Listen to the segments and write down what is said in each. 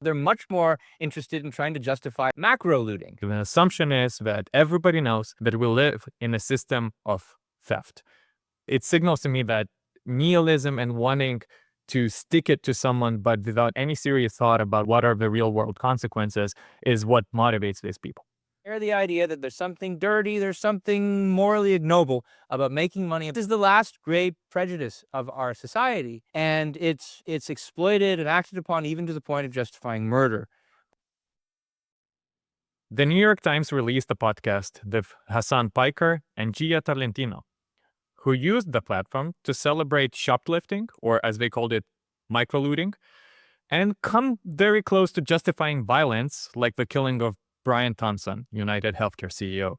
They're much more interested in trying to justify macrolooting. The assumption is that everybody knows that we live in a system of theft. It signals to me that nihilism and wanting to stick it to someone, but without any serious thought about what are the real world consequences, is what motivates these people. Or the idea that there's something dirty, there's something morally ignoble about making money. This is the last great prejudice of our society, and it's exploited and acted upon even to the point of justifying murder. The New York Times released a podcast with Hassan Piker and Gia Tarlentino, who used the platform to celebrate shoplifting, or as they called it, microlooting, and come very close to justifying violence like the killing of Brian Thompson, United Healthcare CEO.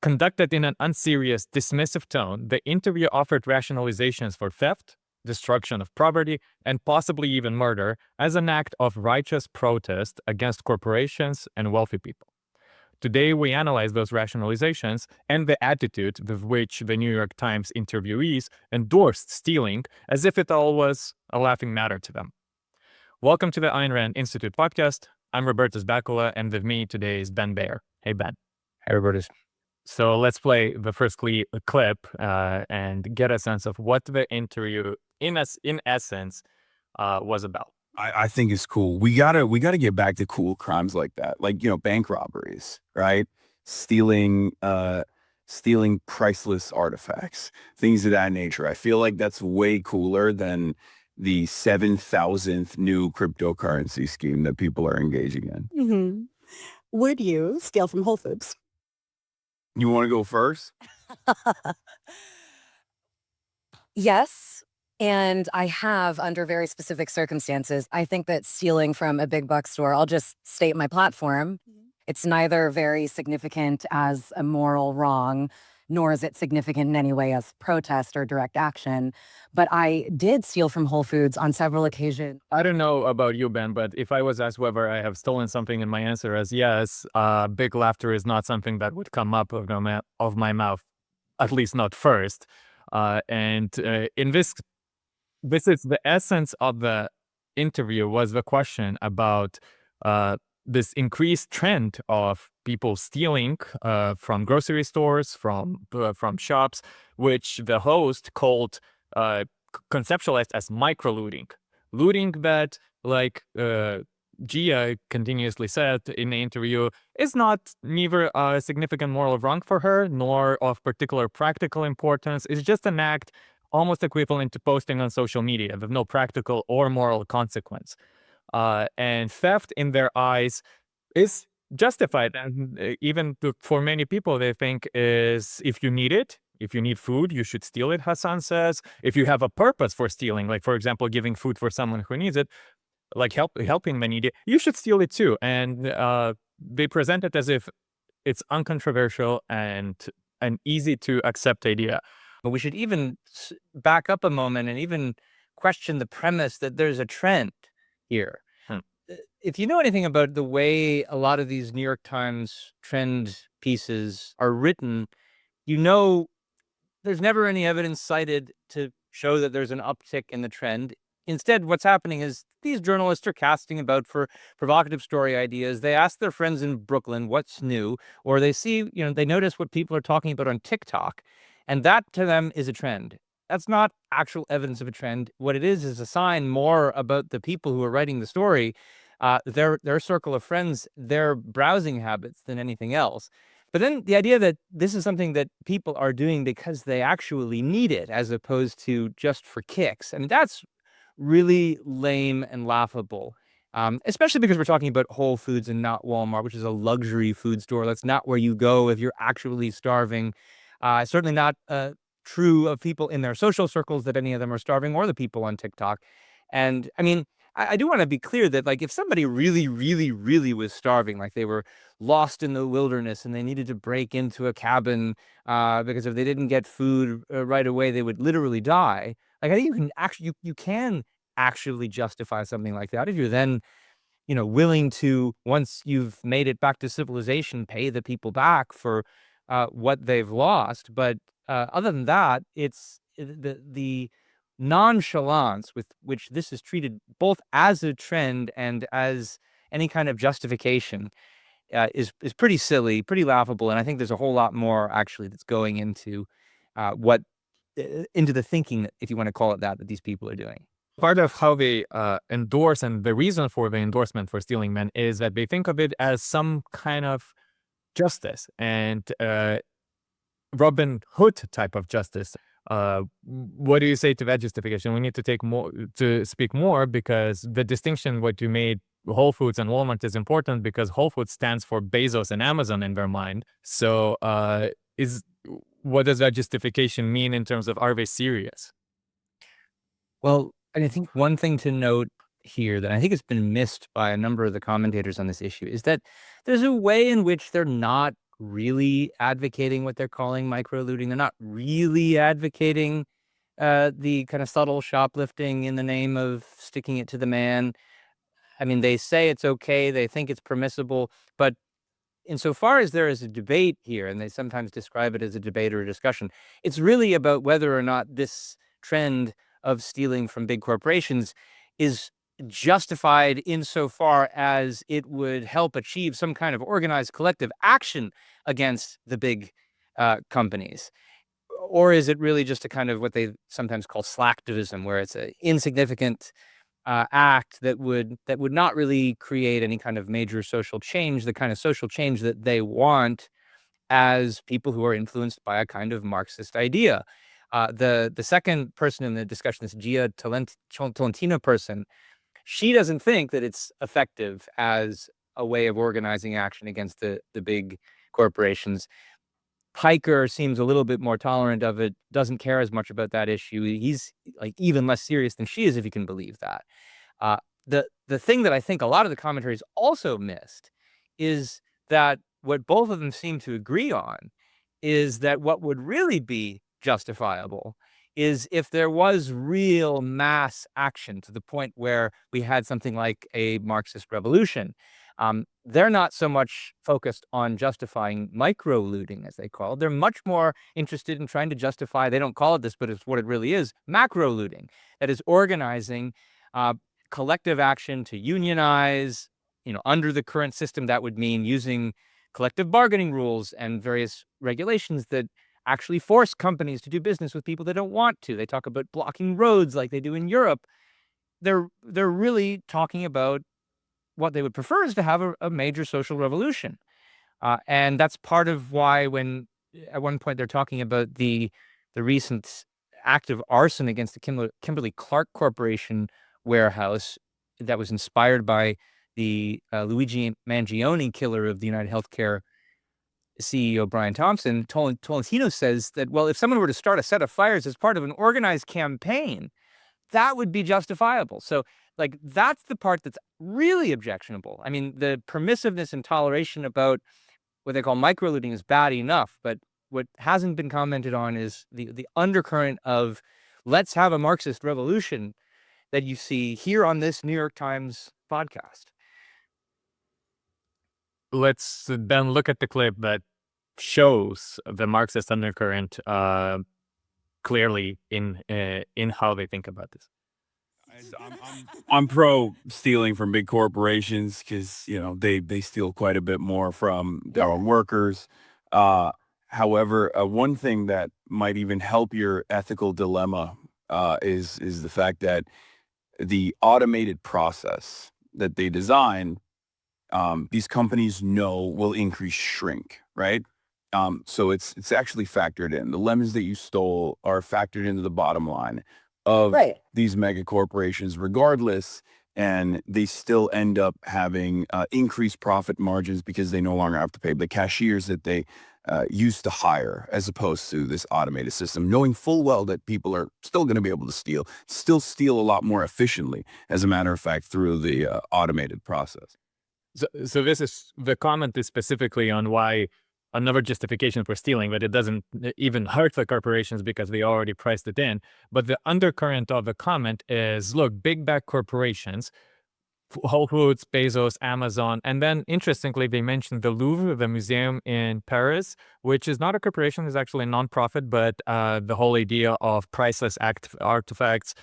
Conducted in an unserious, dismissive tone, the interview offered rationalizations for theft, destruction of property, and possibly even murder as an act of righteous protest against corporations and wealthy people. Today, we analyze those rationalizations and the attitude with which the New York Times interviewees endorsed stealing as if it all was a laughing matter to them. Welcome to the Ayn Rand Institute podcast. I'm Robertas Bakula, and with me today is Ben Bayer. Hey, Ben. Hey, Robertas. So let's play the first clip and get a sense of what the interview, in essence, was about. I think it's cool. We gotta get back to cool crimes like that, like bank robberies, right? Stealing priceless artifacts, things of that nature. I feel like that's way cooler than the 7,000th new cryptocurrency scheme that people are engaging in. Mm-hmm. Would you steal from Whole Foods? You want to go first? Yes. And I have, under very specific circumstances. I think that stealing from a big box store, I'll just state my platform. It's neither very significant as a moral wrong, nor is it significant in any way as protest or direct action. But I did steal from Whole Foods on several occasions. I don't know about you, Ben, but if I was asked whether I have stolen something and my answer is yes, big laughter is not something that would come up of my mouth, at least not first. In this is the essence of the interview, was the question about this increased trend of people stealing from grocery stores, from shops, which the host called conceptualized as microlooting. Looting that, like Gia continuously said in the interview, is not neither a significant moral wrong for her, nor of particular practical importance. It's just an act almost equivalent to posting on social media with no practical or moral consequence. And theft in their eyes is justified. And even for many people, they think is if you need it, if you need food, you should steal it, Hassan says. If you have a purpose for stealing, like, for example, giving food for someone who needs it, like helping the needy, you should steal it too. And they present it as if it's uncontroversial and an easy to accept idea. But we should even back up a moment and even question the premise that there's a trend here. If you know anything about the way a lot of these New York Times trend pieces are written, you know there's never any evidence cited to show that there's an uptick in the trend. Instead, what's happening is these journalists are casting about for provocative story ideas. They ask their friends in Brooklyn what's new, or they see, they notice what people are talking about on TikTok. And that to them is a trend. That's not actual evidence of a trend. What it is a sign more about the people who are writing the story, their circle of friends, their browsing habits than anything else. But then the idea that this is something that people are doing because they actually need it, as opposed to just for kicks. I mean, that's really lame and laughable. Especially because we're talking about Whole Foods and not Walmart, which is a luxury food store. That's not where you go if you're actually starving. Certainly not true of people in their social circles that any of them are starving, or the people on TikTok. And I mean, I do want to be clear that, like, if somebody really, really, really was starving, like they were lost in the wilderness and they needed to break into a cabin because if they didn't get food right away, they would literally die. Like, I think you can actually justify something like that if you're then willing to, once you've made it back to civilization, pay the people back for what they've lost. But other than that, it's the nonchalance with which this is treated both as a trend and as any kind of justification is pretty silly, pretty laughable. And I think there's a whole lot more actually that's going into into the thinking, if you want to call it that these people are doing. Part of how they endorse, and the reason for the endorsement for stealing men, is that they think of it as some kind of justice and Robin Hood type of justice. What do you say to that justification? We need to speak more, because the distinction what you made, Whole Foods and Walmart, is important because Whole Foods stands for Bezos and Amazon in their mind. So what does that justification mean in terms of, are they serious? Well, and I think one thing to note here that I think has been missed by a number of the commentators on this issue is that there's a way in which they're not really advocating what they're calling microlooting. They're not really advocating the kind of subtle shoplifting in the name of sticking it to the man. I mean, they say it's okay, they think it's permissible, but insofar as there is a debate here, and they sometimes describe it as a debate or a discussion, it's really about whether or not this trend of stealing from big corporations is justified insofar as it would help achieve some kind of organized collective action against the big companies. Or is it really just a kind of what they sometimes call slacktivism, where it's an insignificant act that would not really create any kind of major social change, the kind of social change that they want as people who are influenced by a kind of Marxist idea. The second person in the discussion, this Gia Tolentino person, she doesn't think that it's effective as a way of organizing action against the big corporations. Hiker seems a little bit more tolerant of it, doesn't care as much about that issue. He's like even less serious than she is, if you can believe that. The thing that I think a lot of the commentaries also missed is that what both of them seem to agree on is that what would really be justifiable is if there was real mass action to the point where we had something like a Marxist revolution. They're not so much focused on justifying micro-looting, as they call it. They're much more interested in trying to justify, they don't call it this, but it's what it really is, macro-looting. That is organizing collective action to unionize, under the current system. That would mean using collective bargaining rules and various regulations that actually force companies to do business with people they don't want to. They talk about blocking roads like they do in Europe. They're really talking about what they would prefer is to have a major social revolution. And that's part of why when at one point they're talking about the recent act of arson against the Kimberly-Clark Corporation warehouse that was inspired by the Luigi Mangione killer of the United Healthcare CEO Brian Thompson. Tolentino says that, well, if someone were to start a set of fires as part of an organized campaign, that would be justifiable. So, like, that's the part that's really objectionable. I mean, the permissiveness and toleration about what they call microlooting is bad enough, but what hasn't been commented on is the undercurrent of let's have a Marxist revolution that you see here on this New York Times podcast. Let's then look at the clip that shows the Marxist undercurrent clearly in how they think about this. I'm pro stealing from big corporations because they steal quite a bit more from our workers. However, one thing that might even help your ethical dilemma is the fact that the automated process that they design, these companies know will increase shrink, right? So it's actually factored in. The lemons that you stole are factored into the bottom line of these mega corporations regardless, and they still end up having increased profit margins because they no longer have to pay the cashiers that they used to hire, as opposed to this automated system, knowing full well that people are still going to be able to still steal a lot more efficiently, as a matter of fact, through the automated process. So this is, the comment is specifically on why another justification for stealing, but it doesn't even hurt the corporations because they already priced it in. But the undercurrent of the comment is, look, big bad corporations Whole Foods, Bezos, Amazon. And then interestingly, they mentioned the Louvre, the museum in Paris, which is not a corporation, it's actually a nonprofit, but the whole idea of priceless artifacts,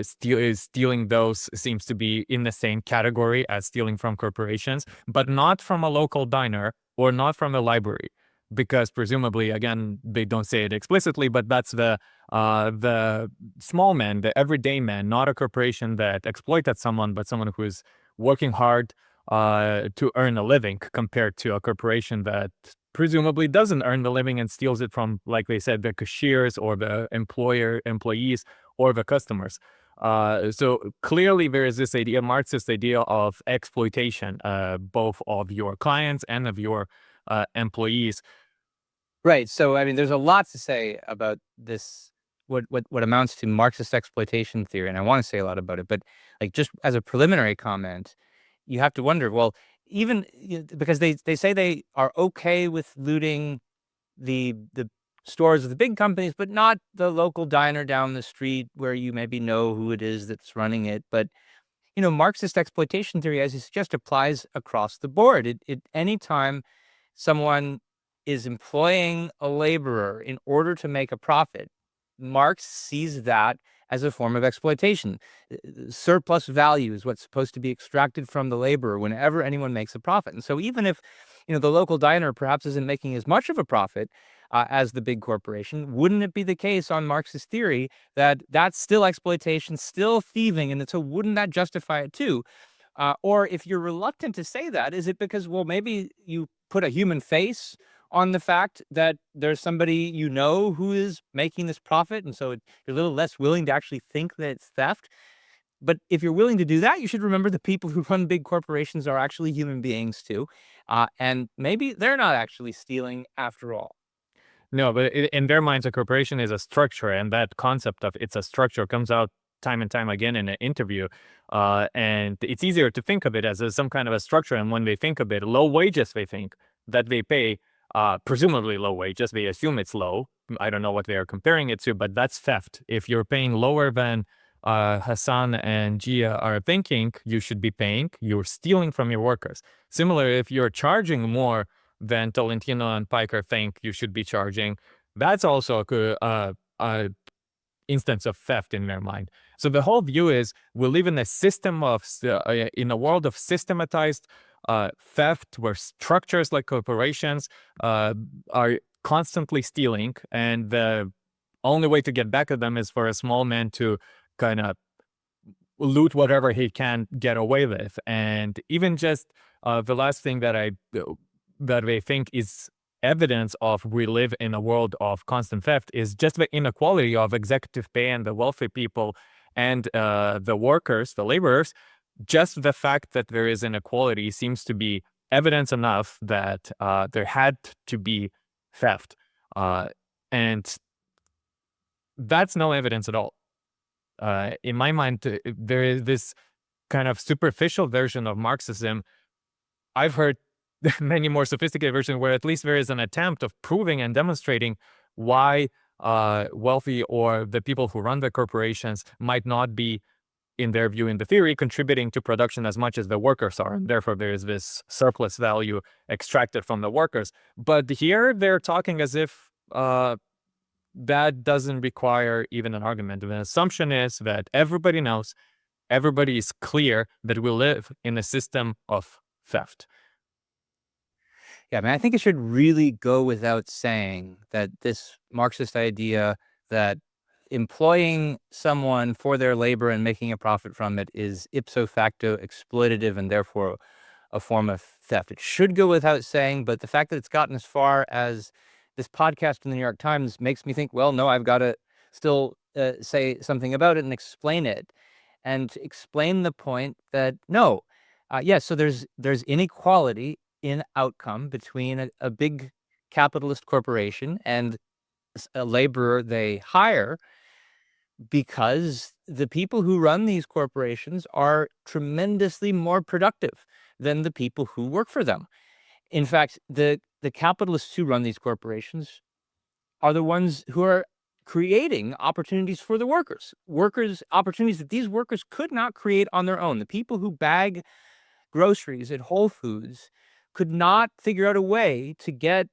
stealing those seems to be in the same category as stealing from corporations, but not from a local diner or not from a library. Because presumably, again, they don't say it explicitly, but that's the small man, the everyday man, not a corporation that exploited someone, but someone who is working hard to earn a living, compared to a corporation that presumably doesn't earn the living and steals it from, like they said, the cashiers or the employees or the customers. So clearly there is this idea, Marxist idea of exploitation, both of your clients and of your employees. Right. So, I mean, there's a lot to say about this, what amounts to Marxist exploitation theory, and I want to say a lot about it. But like, just as a preliminary comment, you have to wonder, well, even because they say they are okay with looting the stores of the big companies, but not the local diner down the street where you maybe know who it is that's running it. But Marxist exploitation theory, as you suggest, applies across the board. Anytime someone is employing a laborer in order to make a profit, Marx sees that as a form of exploitation. Surplus value is what's supposed to be extracted from the laborer whenever anyone makes a profit. And so even if the local diner perhaps isn't making as much of a profit as the big corporation, wouldn't it be the case on Marxist theory that that's still exploitation, still thieving, and so wouldn't that justify it too? Or if you're reluctant to say that, is it because, well, maybe you put a human face on the fact that there's somebody who is making this profit, and so you're a little less willing to actually think that it's theft? But if you're willing to do that, you should remember the people who run big corporations are actually human beings too, and maybe they're not actually stealing after all. No, but in their minds, a corporation is a structure, and that concept of it's a structure comes out time and time again in an interview. And it's easier to think of it as some kind of a structure. And when they think of it, low wages, they think that they pay, presumably low wages, they assume it's low. I don't know what they are comparing it to, but that's theft. If you're paying lower than Hassan and Gia are thinking you should be paying, you're stealing from your workers. Similarly, if you're charging more than Tolentino and Piker think you should be charging, that's also a instance of theft in their mind. So the whole view is we live in a system of, in a world of systematized theft, where structures like corporations are constantly stealing, and the only way to get back at them is for a small man to kind of loot whatever he can get away with. And even just the last thing that they think is evidence of we live in a world of constant theft is just the inequality of executive pay and the wealthy people and the workers, the laborers. Just the fact that there is inequality seems to be evidence enough that there had to be theft. And that's no evidence at all. In my mind, there is this kind of superficial version of Marxism. I've heard many more sophisticated versions where at least there is an attempt of proving and demonstrating why wealthy or the people who run the corporations might not be, in their view, in the theory, contributing to production as much as the workers are. And therefore, there is this surplus value extracted from the workers. But here they're talking as if that doesn't require even an argument. The assumption is that everybody knows, everybody is clear that we live in a system of theft. Yeah, I mean, I think it should really go without saying that this Marxist idea that employing someone for their labor and making a profit from it is ipso facto exploitative and therefore a form of theft. It should go without saying, but the fact that it's gotten as far as this podcast in the New York Times makes me think, well, no, I've got to still say something about it and explain it, and explain the point that no, so there's inequality in outcome between a big capitalist corporation and a laborer they hire, because the people who run these corporations are tremendously more productive than the people who work for them. In fact, the capitalists who run these corporations are the ones who are creating opportunities for the workers, opportunities that these workers could not create on their own. The people who bag groceries at Whole Foods could not figure out a way to get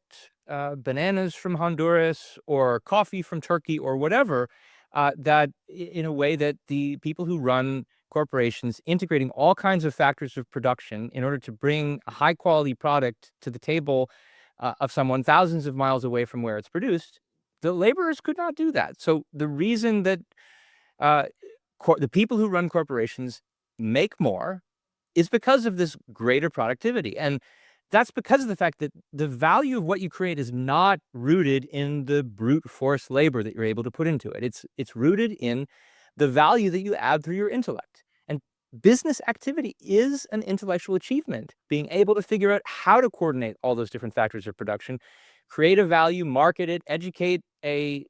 bananas from Honduras or coffee from Turkey or whatever, that in a way that the people who run corporations, integrating all kinds of factors of production in order to bring a high quality product to the table of someone thousands of miles away from where it's produced, the laborers could not do that. So the reason that the people who run corporations make more is because of this greater productivity. And that's because of the fact that the value of what you create is not rooted in the brute force labor that you're able to put into it. It's rooted in the value that you add through your intellect. And business activity is an intellectual achievement, being able to figure out how to coordinate all those different factors of production, create a value, market it, educate a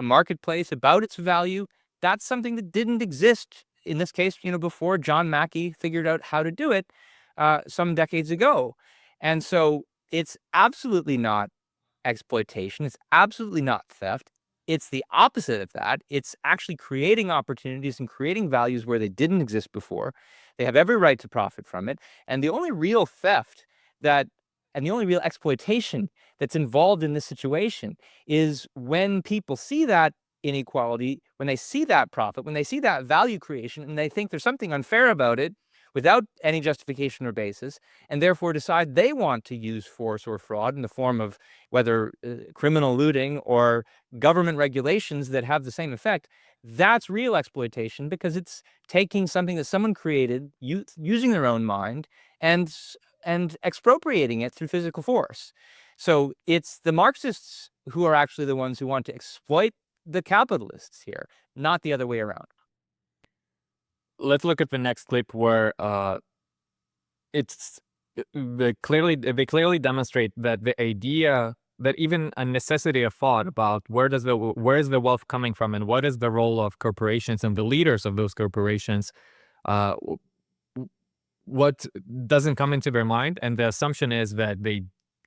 marketplace about its value. That's something that didn't exist in this case, before John Mackey figured out how to do it some decades ago. And so it's absolutely not exploitation. It's absolutely not theft. It's the opposite of that. It's actually creating opportunities and creating values where they didn't exist before. They have every right to profit from it. And the only real theft and the only real exploitation that's involved in this situation is when people see that inequality, when they see that profit, when they see that value creation, and they think there's something unfair about it without any justification or basis, and therefore decide they want to use force or fraud in the form of whether criminal looting or government regulations that have the same effect. That's real exploitation, because it's taking something that someone created, using their own mind, and expropriating it through physical force. So it's the Marxists who are actually the ones who want to exploit the capitalists here, not the other way around. Let's look at the next clip where they clearly demonstrate that the idea that even a necessity of thought about where is the wealth coming from and what is the role of corporations and the leaders of those corporations, what doesn't come into their mind, and the assumption is that they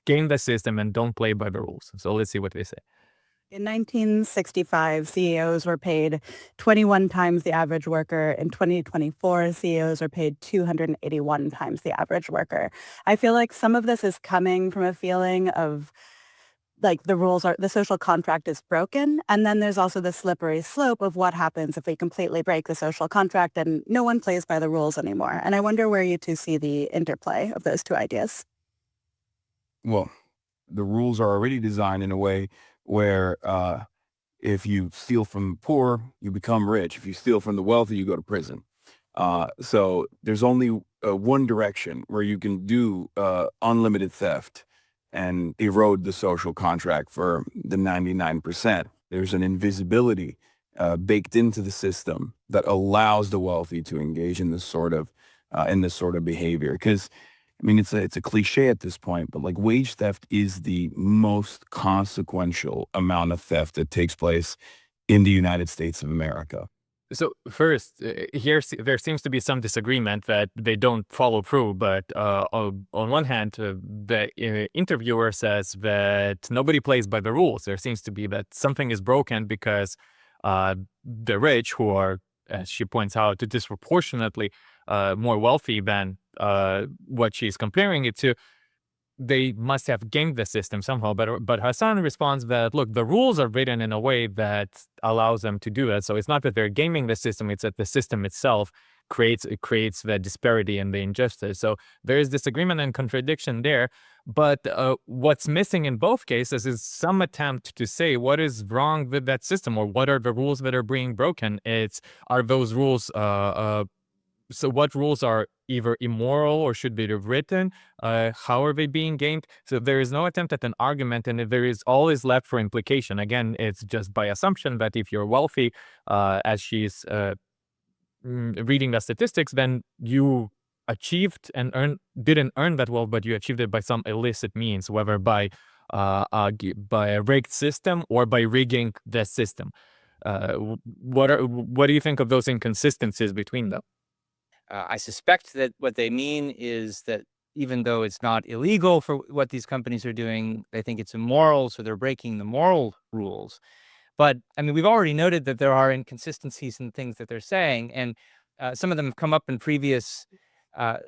game the system and don't play by the rules. So let's see what they say. In 1965, CEOs were paid 21 times the average worker. In 2024, CEOs are paid 281 times the average worker. I feel like some of this is coming from a feeling of like the social contract is broken. And then there's also the slippery slope of what happens if we completely break the social contract and no one plays by the rules anymore. And I wonder where you two see the interplay of those two ideas. Well, the rules are already designed in a way where if you steal from the poor, you become rich. If you steal from the wealthy, you go to prison. So there's only one direction where you can do unlimited theft and erode the social contract for the 99%. There's an invisibility baked into the system that allows the wealthy to engage in this sort of behavior. Because I mean, it's a cliche at this point, but like wage theft is the most consequential amount of theft that takes place in the United States of America. So first, there seems to be some disagreement that they don't follow through. But on one hand, the interviewer says that nobody plays by the rules. There seems to be that something is broken because the rich, who are, as she points out, disproportionately more wealthy than what she's comparing it to, they must have gamed the system somehow. But Hassan responds that, look, the rules are written in a way that allows them to do that. So it's not that they're gaming the system, it's that the system itself creates the disparity and the injustice. So there is disagreement and contradiction there. But what's missing in both cases is some attempt to say what is wrong with that system, or what are the rules that are being broken. Are those rules so what rules are either immoral or should be rewritten? How are they being gamed? So there is no attempt at an argument, and there is always left for implication. Again, it's just by assumption that if you're wealthy, as she's reading the statistics, then you achieved and didn't earn that wealth, but you achieved it by some illicit means, whether by a rigged system or by rigging the system. What do you think of those inconsistencies between them? I suspect that what they mean is that even though it's not illegal for what these companies are doing, they think it's immoral, so they're breaking the moral rules. But I mean, we've already noted that there are inconsistencies in things that they're saying, and some of them have come up in previous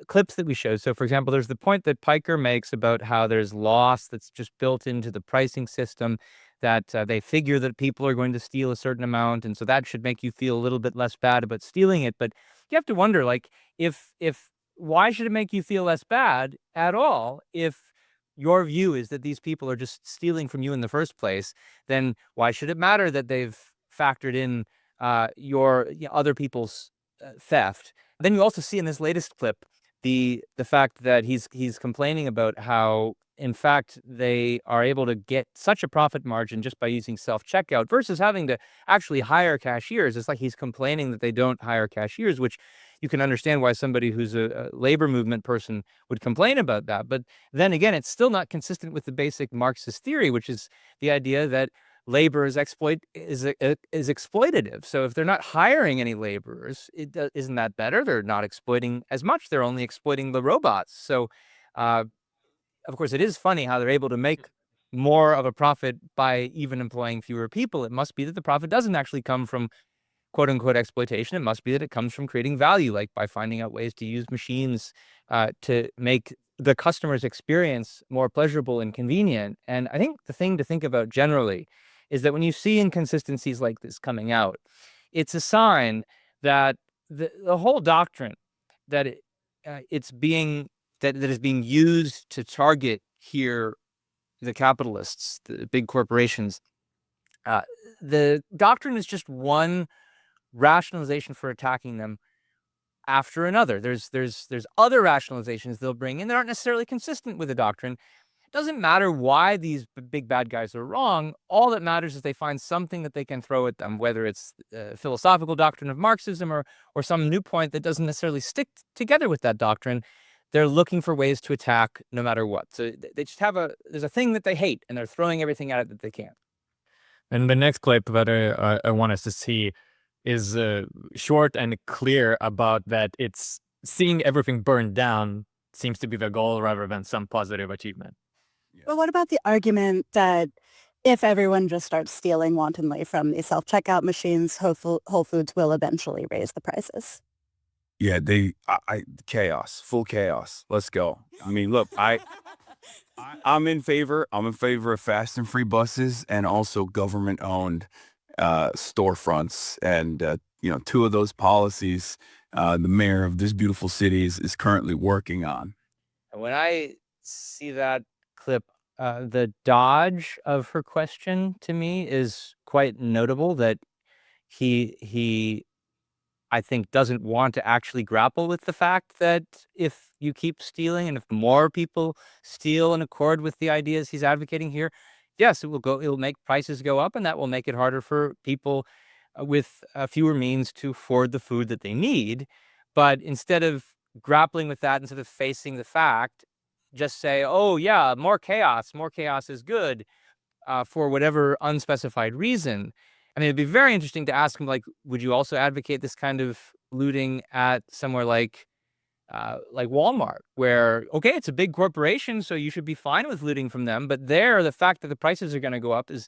clips that we showed. So, for example, there's the point that Piker makes about how there's loss that's just built into the pricing system, that they figure that people are going to steal a certain amount, and so that should make you feel a little bit less bad about stealing it. But you have to wonder, like, if why should it make you feel less bad at all if your view is that these people are just stealing from you in the first place? Then why should it matter that they've factored in other people's theft? Then you also see in this latest clip the fact that he's complaining about how, in fact, they are able to get such a profit margin just by using self-checkout versus having to actually hire cashiers. It's like he's complaining that they don't hire cashiers, which you can understand why somebody who's a labor movement person would complain about that. But then again, it's still not consistent with the basic Marxist theory, which is the idea that labor is exploitative. So if they're not hiring any laborers, isn't that better? They're not exploiting as much. They're only exploiting the robots. So, of course, it is funny how they're able to make more of a profit by even employing fewer people. It must be that the profit doesn't actually come from quote unquote exploitation. It must be that it comes from creating value, like by finding out ways to use machines to make the customer's experience more pleasurable and convenient. And I think the thing to think about generally is that when you see inconsistencies like this coming out, it's a sign that the whole doctrine that is being used to target here the capitalists, the big corporations, the doctrine is just one rationalization for attacking them after another. There's other rationalizations they'll bring in that aren't necessarily consistent with the doctrine. It doesn't matter why these big bad guys are wrong. All that matters is they find something that they can throw at them, whether it's philosophical doctrine of Marxism or some new point that doesn't necessarily stick together with that doctrine. They're looking for ways to attack no matter what. So they just there's a thing that they hate, and they're throwing everything at it that they can. And the next clip that I want us to see is short and clear about that it's seeing everything burned down seems to be the goal rather than some positive achievement. But what about the argument that if everyone just starts stealing wantonly from the self-checkout machines, Whole Foods will eventually raise the prices? Yeah, chaos, full chaos. Let's go. I mean, look, I'm in favor of fast and free buses and also government-owned storefronts. And two of those policies, the mayor of this beautiful city is currently working on. And when I see that clip, the dodge of her question to me is quite notable. That he I think doesn't want to actually grapple with the fact that if you keep stealing and if more people steal in accord with the ideas he's advocating here, yes, it'll make prices go up, and that will make it harder for people with fewer means to afford the food that they need. But instead of grappling with that, instead of facing the fact, just say, oh yeah, more chaos is good, for whatever unspecified reason. I mean, it'd be very interesting to ask him, like, would you also advocate this kind of looting at somewhere like Walmart, where, okay, it's a big corporation, so you should be fine with looting from them. But there, the fact that the prices are going to go up is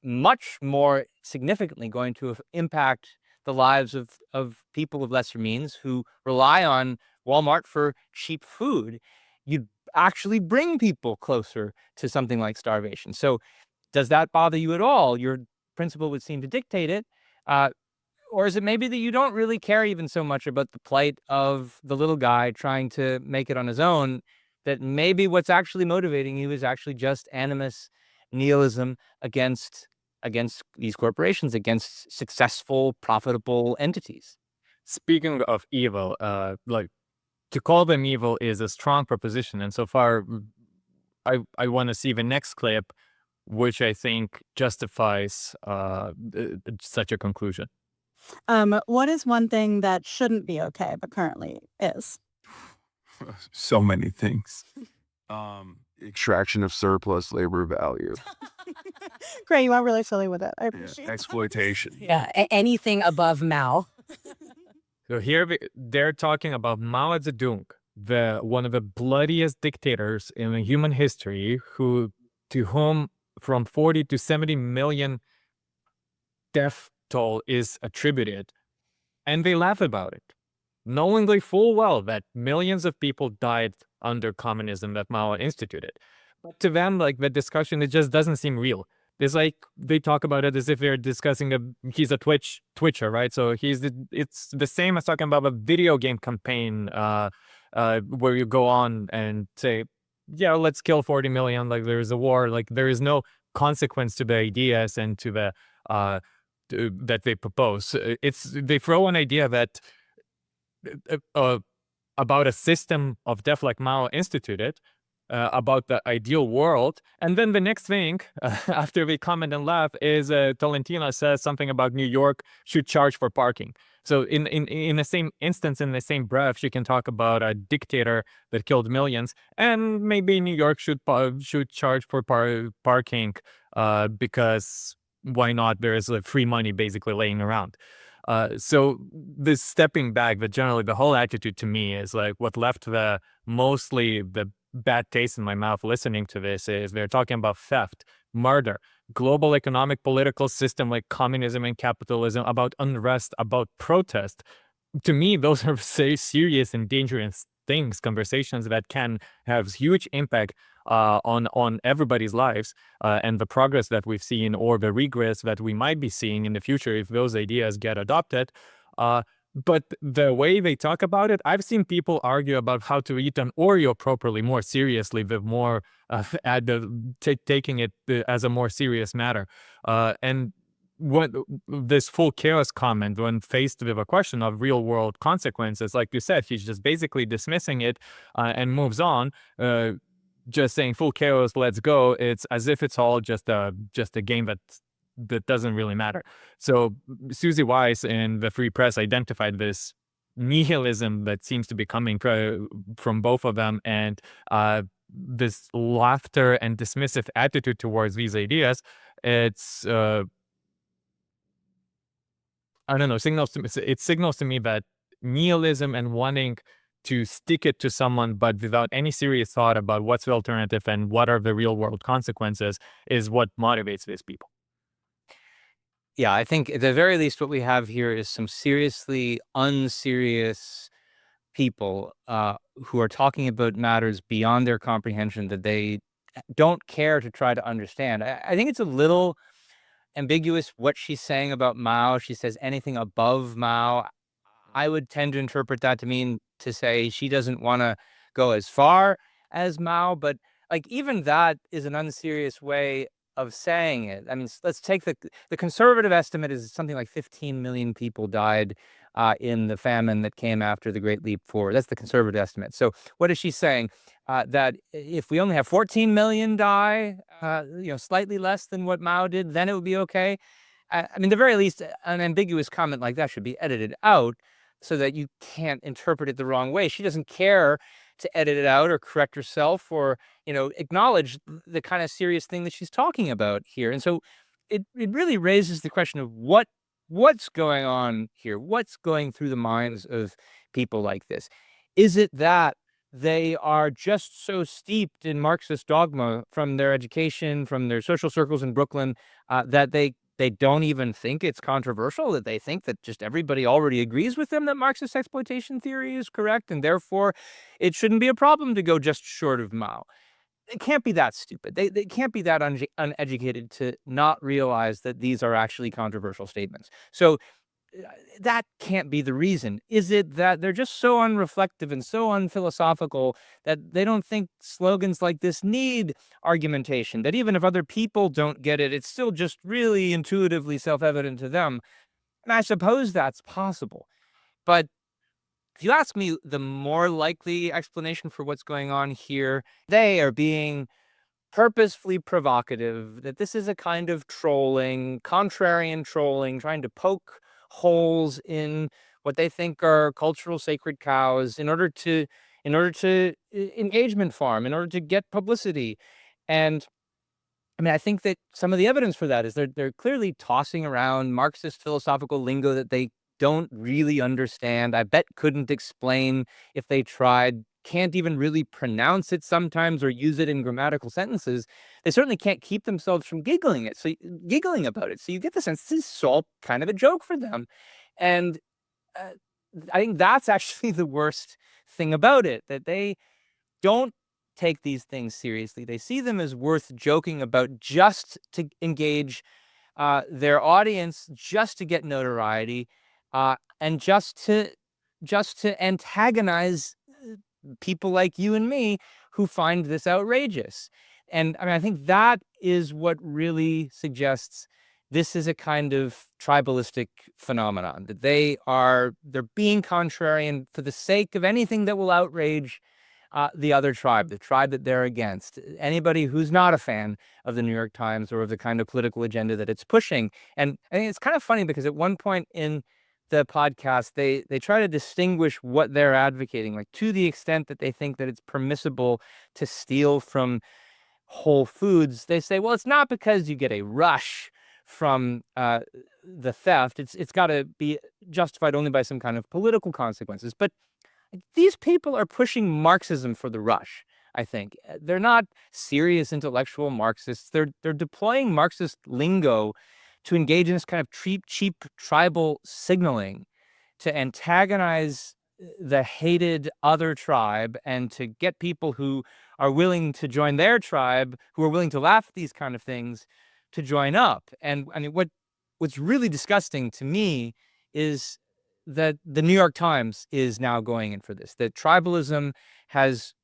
much more significantly going to impact the lives of people with lesser means who rely on Walmart for cheap food. You'd actually bring people closer to something like starvation. So does that bother you at all? Your principle would seem to dictate it. Or is it maybe that you don't really care even so much about the plight of the little guy trying to make it on his own, that maybe what's actually motivating you is actually just animus, nihilism against these corporations, against successful, profitable entities? Speaking of evil, to call them evil is a strong proposition. And so far, I want to see the next clip, which I think justifies such a conclusion. What is one thing that shouldn't be okay, but currently is? So many things. Extraction of surplus labor value. Great, you went really silly with it. I appreciate it. Exploitation. Yeah, anything above Mao. So here they're talking about Mao Zedong, one of the bloodiest dictators in human history, to whom from 40 to 70 million death toll is attributed, and they laugh about it, knowingly full well that millions of people died under communism that Mao instituted. But to them, like, the discussion, it just doesn't seem real. It's like they talk about it as if they're discussing he's a Twitcher, right? So it's the same as talking about a video game campaign where you go on and say, yeah, let's kill 40 million, like there's a war, like there is no consequence to the ideas and to the that they propose. They throw an idea that about a system of death like Mao instituted, about the ideal world, and then the next thing after we comment and laugh is Tolentino says something about New York should charge for parking. So in the same instance, in the same breath, she can talk about a dictator that killed millions, and maybe New York should charge for parking because why not? There is free money basically laying around. So this stepping back, but generally the whole attitude to me is like what left mostly the bad taste in my mouth listening to this is they're talking about theft, murder, global economic political system like communism and capitalism, about unrest, about protest. To me, those are serious and dangerous things, conversations that can have huge impact on everybody's lives and the progress that we've seen or the regress that we might be seeing in the future if those ideas get adopted. But the way they talk about it, I've seen people argue about how to eat an Oreo properly more seriously, with more taking it as a more serious matter. And what this full chaos comment, when faced with a question of real world consequences, like you said, he's just basically dismissing it and moves on. Just saying full chaos, let's go. It's as if it's all just a game that doesn't really matter. So Susie Weiss in the Free Press identified this nihilism that seems to be coming from both of them, and this laughter and dismissive attitude towards these ideas. It's I don't know, it signals to me that nihilism and wanting to stick it to someone but without any serious thought about what's the alternative and what are the real world consequences is what motivates these people. Yeah, I think at the very least what we have here is some seriously unserious people who are talking about matters beyond their comprehension that they don't care to try to understand. I think it's a little ambiguous what she's saying about Mao. She says anything above Mao. I would tend to interpret that to mean to say she doesn't want to go as far as Mao, but like even that is an unserious way of saying it. I mean, let's take the conservative estimate is something like 15 million people died in the famine that came after the Great Leap Forward. That's the conservative estimate. So what is she saying? That if we only have 14 million die, slightly less than what Mao did, then it would be okay. I mean, the very least, an ambiguous comment like that should be edited out so that you can't interpret it the wrong way. She doesn't care to edit it out or correct herself or, acknowledge the kind of serious thing that she's talking about here. And so it really raises the question of what's going on here? What's going through the minds of people like this? Is it that they are just so steeped in Marxist dogma from their education, from their social circles in Brooklyn, that they don't even think it's controversial, that they think that just everybody already agrees with them that Marxist exploitation theory is correct, and therefore it shouldn't be a problem to go just short of Mao? It can't be that stupid. They can't be that uneducated to not realize that these are actually controversial statements. So that can't be the reason. Is it that they're just so unreflective and so unphilosophical that they don't think slogans like this need argumentation, that even if other people don't get it, it's still just really intuitively self-evident to them? And I suppose that's possible. But if you ask me, the more likely explanation for what's going on here, they are being purposefully provocative, that this is a kind of trolling, contrarian trolling, trying to poke holes in what they think are cultural sacred cows in order to engagement farm, in order to get publicity. And I mean, I think that some of the evidence for that is they're clearly tossing around Marxist philosophical lingo that they don't really understand. I bet couldn't explain if they tried can't even really pronounce it sometimes or use it in grammatical sentences, they certainly can't keep themselves from giggling about it. So you get the sense this is all kind of a joke for them. And uh, I think that's actually the worst thing about it, that they don't take these things seriously. They see them as worth joking about just to engage their audience, just to get notoriety, and just to antagonize people like you and me who find this outrageous. And I mean, I think that is what really suggests this is a kind of tribalistic phenomenon, that they're being contrarian for the sake of anything that will outrage the other tribe, the tribe that they're against, anybody who's not a fan of the New York Times or of the kind of political agenda that it's pushing. And I think it's kind of funny because at one point in the podcast, they try to distinguish what they're advocating, like to the extent that they think that it's permissible to steal from Whole Foods. They say, well, it's not because you get a rush from the theft. It's got to be justified only by some kind of political consequences. But these people are pushing Marxism for the rush, I think. They're not serious intellectual Marxists. They're deploying Marxist lingo to engage in this kind of cheap tribal signaling to antagonize the hated other tribe and to get people who are willing to join their tribe, who are willing to laugh at these kind of things, to join up. And I mean, what's really disgusting to me is that the New York Times is now going in for this, that tribalism has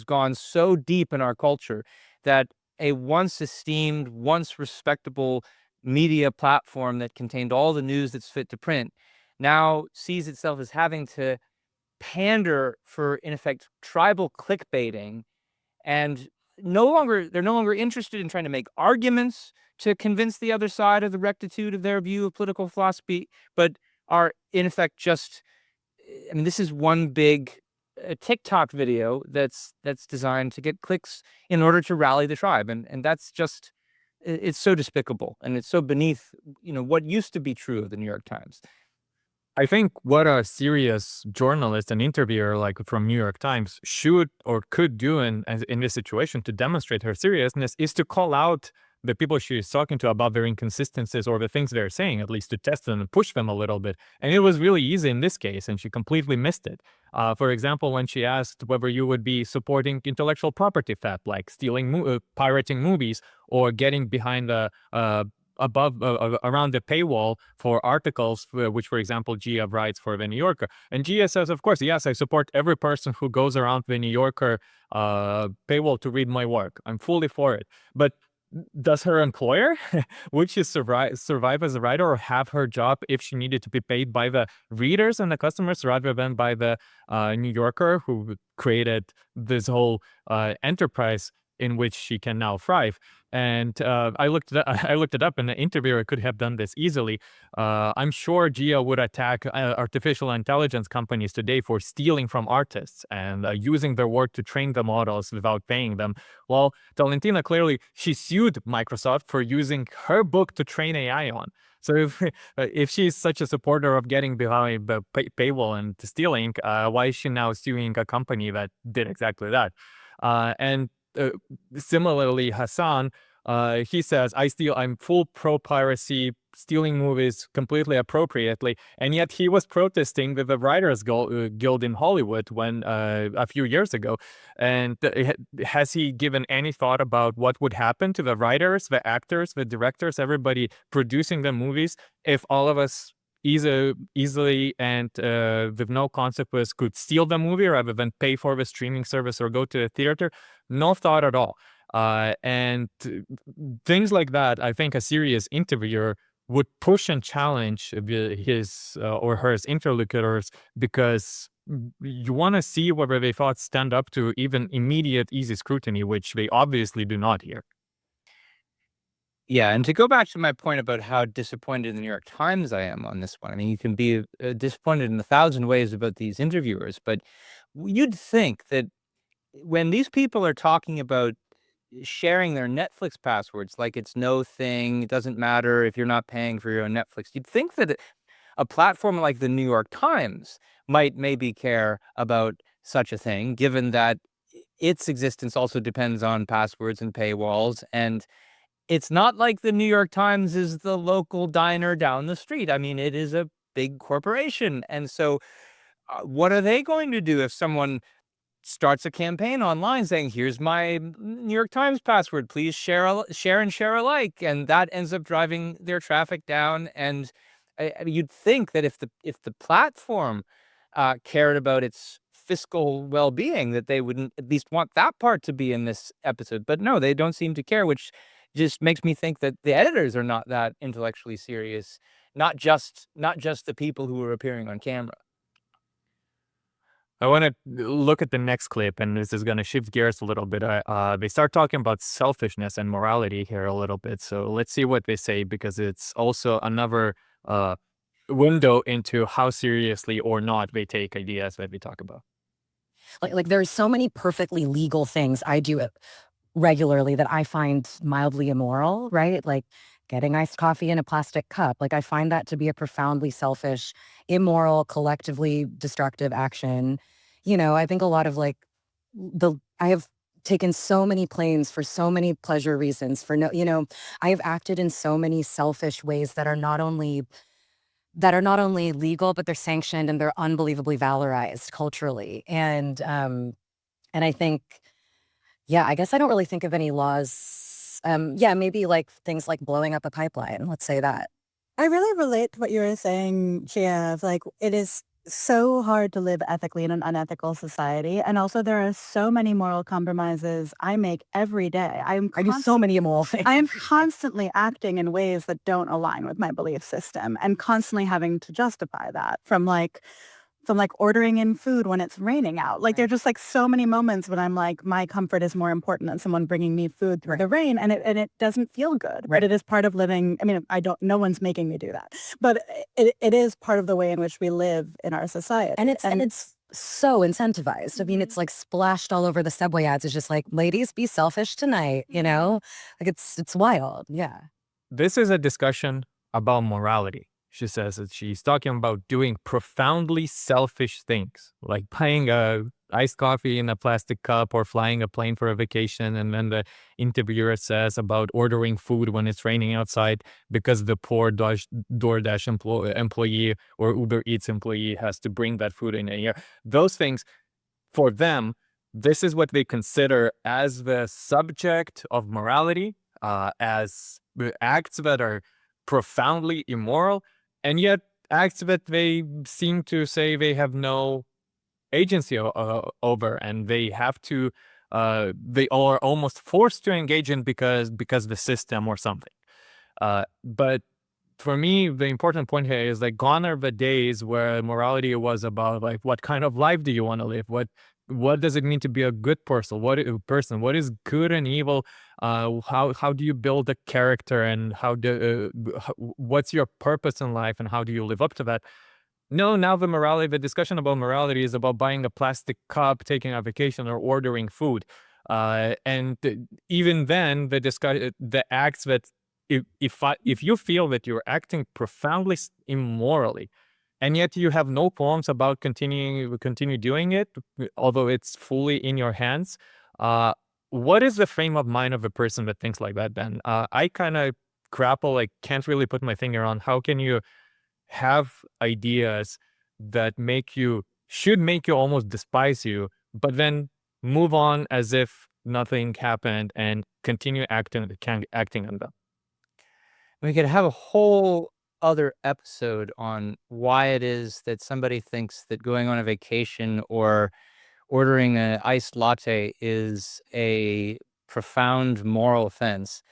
gone so deep in our culture that a once esteemed, once respectable media platform that contained all the news that's fit to print now sees itself as having to pander for, in effect, tribal clickbaiting, and they're no longer interested in trying to make arguments to convince the other side of the rectitude of their view of political philosophy, but are in effect just, I mean, this is one big TikTok video that's designed to get clicks in order to rally the tribe. And that's just, it's so despicable, and it's so beneath, what used to be true of the New York Times. I think what a serious journalist and interviewer like from New York Times should or could do in this situation to demonstrate her seriousness is to call out the people she is talking to about their inconsistencies or the things they're saying, at least to test them and push them a little bit. And it was really easy in this case, and she completely missed it. For example, when she asked whether you would be supporting intellectual property theft, like stealing, pirating movies, or getting behind the around the paywall for articles, which, for example, Gia writes for the New Yorker. And Gia says, of course, yes, I support every person who goes around the New Yorker paywall to read my work. I'm fully for it. But does her employer, would she survive as a writer or have her job if she needed to be paid by the readers and the customers rather than by the New Yorker who created this whole enterprise in which she can now thrive? And I looked it up, and the interviewer could have done this easily. I'm sure Gia would attack artificial intelligence companies today for stealing from artists and using their work to train the models without paying them. Well, Valentina, clearly, she sued Microsoft for using her book to train AI on. So if she's such a supporter of getting behind the paywall and stealing, why is she now suing a company that did exactly that? And similarly, Hassan, he says, I'm full pro-piracy, stealing movies completely appropriately, and yet he was protesting with the Writers Guild in Hollywood when a few years ago. And has he given any thought about what would happen to the writers, the actors, the directors, everybody producing the movies if all of us easily and with no consequence could steal the movie rather than pay for the streaming service or go to the theater? No thought at all. And things like that, I think a serious interviewer would push and challenge his or her interlocutors, because you want to see whether they thoughts stand up to even immediate easy scrutiny, which they obviously do not here. Yeah, and to go back to my point about how disappointed in the New York Times I am on this one, I mean, you can be disappointed in 1,000 ways about these interviewers, but you'd think that when these people are talking about sharing their Netflix passwords like it's no thing, it doesn't matter if you're not paying for your own Netflix, you'd think that a platform like the New York Times might maybe care about such a thing, given that its existence also depends on passwords and paywalls. And it's not like the New York Times is the local diner down the street. I mean, it is a big corporation. And so what are they going to do if someone starts a campaign online saying, here's my New York Times password, please share and share alike, and that ends up driving their traffic down? And I mean, you'd think that if the platform cared about its fiscal well-being, that they wouldn't at least want that part to be in this episode. But no, they don't seem to care, which just makes me think that the editors are not that intellectually serious, not just the people who are appearing on camera. I want to look at the next clip, and this is going to shift gears a little bit. They start talking about selfishness and morality here a little bit. So let's see what they say, because it's also another window into how seriously or not they take ideas that we talk about. Like there's so many perfectly legal things I do regularly that I find mildly immoral, right? Like getting iced coffee in a plastic cup. Like I find that to be a profoundly selfish, immoral, collectively destructive action. I think a lot of I have taken so many planes for so many pleasure reasons I have acted in so many selfish ways that are not only legal, but they're sanctioned and they're unbelievably valorized culturally. And I think, I guess I don't really think of any laws. Maybe like things like blowing up a pipeline. Let's say that. I really relate to what you were saying, Gia, of it is so hard to live ethically in an unethical society. And also there are so many moral compromises I make every day. I do so many immoral things. I am constantly acting in ways that don't align with my belief system, and constantly having to justify that from ordering in food when it's raining out. There are just so many moments when I'm my comfort is more important than someone bringing me food through the rain, and it doesn't feel good. But it is part of living. I mean, no one's making me do that, but it is part of the way in which we live in our society. And it's so incentivized. I mean, it's splashed all over the subway ads. It's just ladies, be selfish tonight, it's wild. Yeah. This is a discussion about morality. She says that she's talking about doing profoundly selfish things, like buying a iced coffee in a plastic cup or flying a plane for a vacation. And then the interviewer says about ordering food when it's raining outside because the poor DoorDash employee or Uber Eats employee has to bring that food in a year. Those things, for them, this is what they consider as the subject of morality, as acts that are profoundly immoral, and yet acts that they seem to say they have no agency over, and they have to, they are almost forced to engage in because the system or something. But for me, the important point here is gone are the days where morality was about what kind of life do you want to live? What does it mean to be a good person? What is good and evil? How do you build a character, and what's your purpose in life, and how do you live up to that? No, now the discussion about morality is about buying a plastic cup, taking a vacation, or ordering food. And even then, the acts that if you feel that you're acting profoundly immorally, and yet you have no qualms about continue doing it, although it's fully in your hands, what is the frame of mind of a person that thinks like that, Ben? I kind of grapple, can't really put my finger on how can you have ideas that should make you almost despise you, but then move on as if nothing happened and continue acting on them. We could have a whole other episode on why it is that somebody thinks that going on a vacation or ordering an iced latte is a profound moral offense.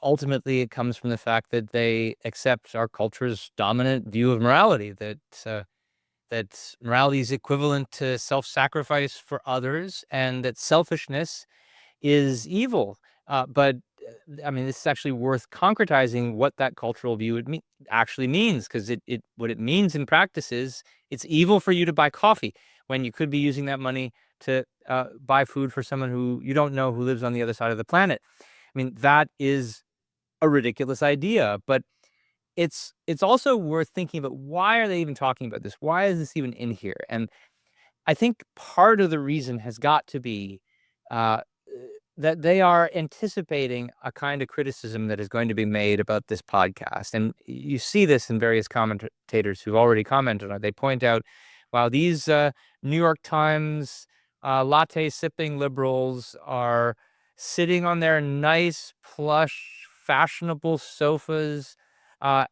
Ultimately, it comes from the fact that they accept our culture's dominant view of morality, that morality is equivalent to self-sacrifice for others, and that selfishness is evil. But I mean, this is actually worth concretizing what that cultural view actually means, because what it means in practice is it's evil for you to buy coffee when you could be using that money to buy food for someone who you don't know, who lives on the other side of the planet. I mean, that is a ridiculous idea, but it's also worth thinking about, why are they even talking about this? Why is this even in here? And I think part of the reason has got to be uh, that they are anticipating a kind of criticism that is going to be made about this podcast. And you see this in various commentators who've already commented on it. They point out, wow, these New York Times latte sipping liberals are sitting on their nice, plush, fashionable sofas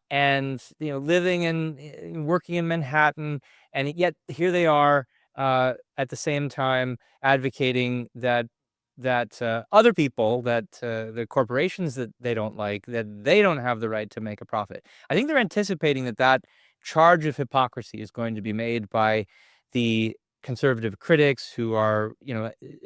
and living and working in Manhattan. And yet here they are at the same time advocating that other people, that the corporations that they don't like, that they don't have the right to make a profit. I think they're anticipating that charge of hypocrisy is going to be made by the conservative critics who are,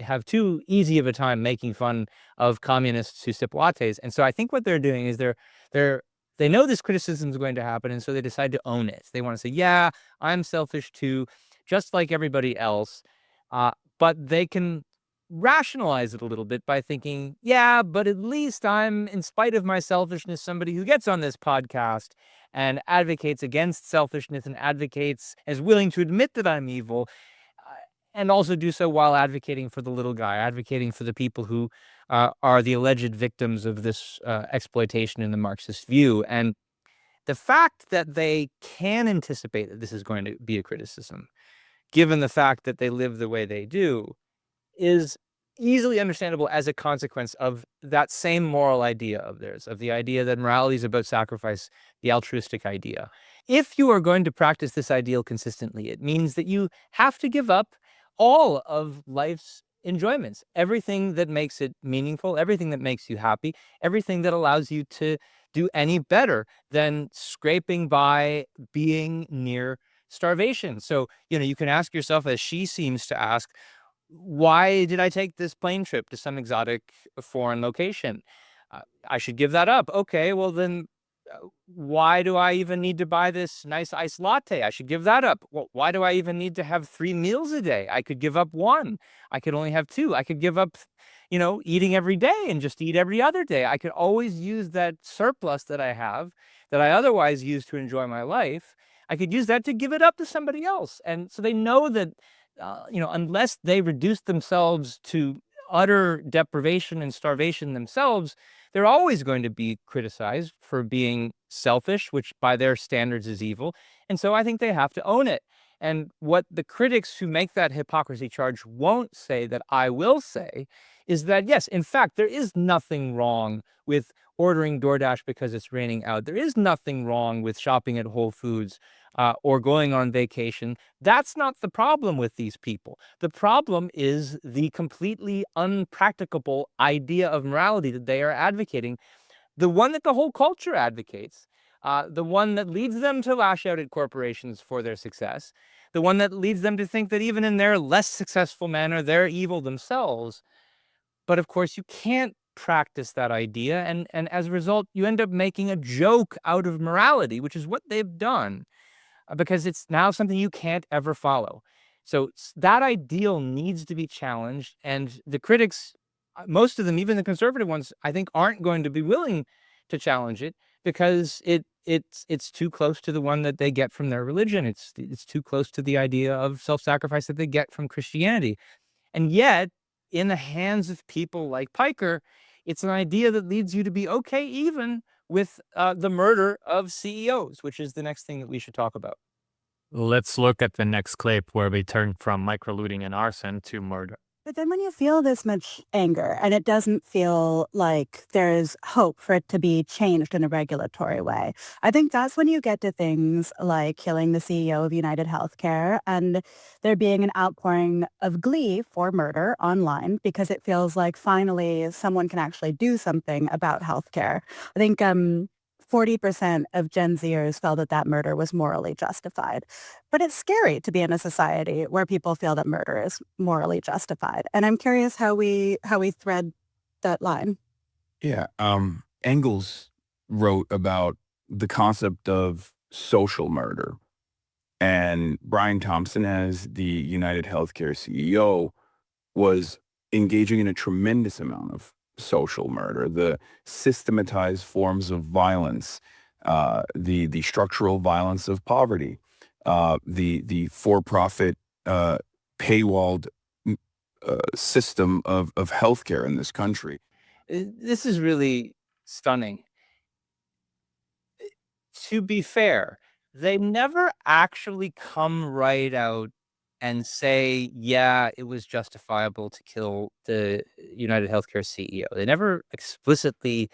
have too easy of a time making fun of communists who sip lattes. And so I think what they're doing is they know this criticism is going to happen, and so they decide to own it. They want to say, yeah, I'm selfish too, just like everybody else. But they can rationalize it a little bit by thinking, yeah, but at least I'm, in spite of my selfishness, somebody who gets on this podcast and advocates against selfishness and is willing to admit that I'm evil, and also do so while advocating for the little guy, advocating for the people who are the alleged victims of this exploitation in the Marxist view. And the fact that they can anticipate that this is going to be a criticism, given the fact that they live the way they do, is easily understandable as a consequence of that same moral idea of theirs, of the idea that morality is about sacrifice, the altruistic idea. If you are going to practice this ideal consistently, it means that you have to give up all of life's enjoyments, everything that makes it meaningful, everything that makes you happy, everything that allows you to do any better than scraping by, being near starvation. So, you can ask yourself, as she seems to ask, why did I take this plane trip to some exotic foreign location? I should give that up. Okay, well then, why do I even need to buy this nice iced latte? I should give that up. Well, why do I even need to have 3 meals a day? I could give up 1. I could only have 2. I could give up, eating every day and just eat every other day. I could always use that surplus that I have, that I otherwise use to enjoy my life. I could use that to give it up to somebody else. And so they know that unless they reduce themselves to utter deprivation and starvation themselves, they're always going to be criticized for being selfish, which by their standards is evil. And so I think they have to own it. And what the critics who make that hypocrisy charge won't say, that I will say, is that, yes, in fact, there is nothing wrong with ordering DoorDash because it's raining out. There is nothing wrong with shopping at Whole Foods or going on vacation. That's not the problem with these people. The problem is the completely unpracticable idea of morality that they are advocating, the one that the whole culture advocates, the one that leads them to lash out at corporations for their success, the one that leads them to think that even in their less successful manner, they're evil themselves. But of course, you can't practice that idea. And as a result, you end up making a joke out of morality, which is what they've done, because it's now something you can't ever follow. So that ideal needs to be challenged. And the critics, most of them, even the conservative ones, I think aren't going to be willing to challenge it because it's too close to the one that they get from their religion. It's too close to the idea of self-sacrifice that they get from Christianity. And yet, in the hands of people like Piker, it's an idea that leads you to be okay even with the murder of CEOs, which is the next thing that we should talk about. Let's look at the next clip where we turn from microlooting and arson to murder. But then when you feel this much anger and it doesn't feel like there's hope for it to be changed in a regulatory way, I think that's when you get to things like killing the CEO of United Healthcare and there being an outpouring of glee for murder online because it feels like finally someone can actually do something about healthcare. I think 40% of Gen Zers felt that murder was morally justified. But it's scary to be in a society where people feel that murder is morally justified. And I'm curious how we thread that line. Yeah. Engels wrote about the concept of social murder. And Brian Thompson, as the United Healthcare CEO, was engaging in a tremendous amount of social murder, the systematized forms of violence, the structural violence of poverty, the for-profit paywalled system of healthcare in this country. This is really stunning. To be fair, they never actually come right out and say, yeah, it was justifiable to kill the United Healthcare CEO. They never explicitly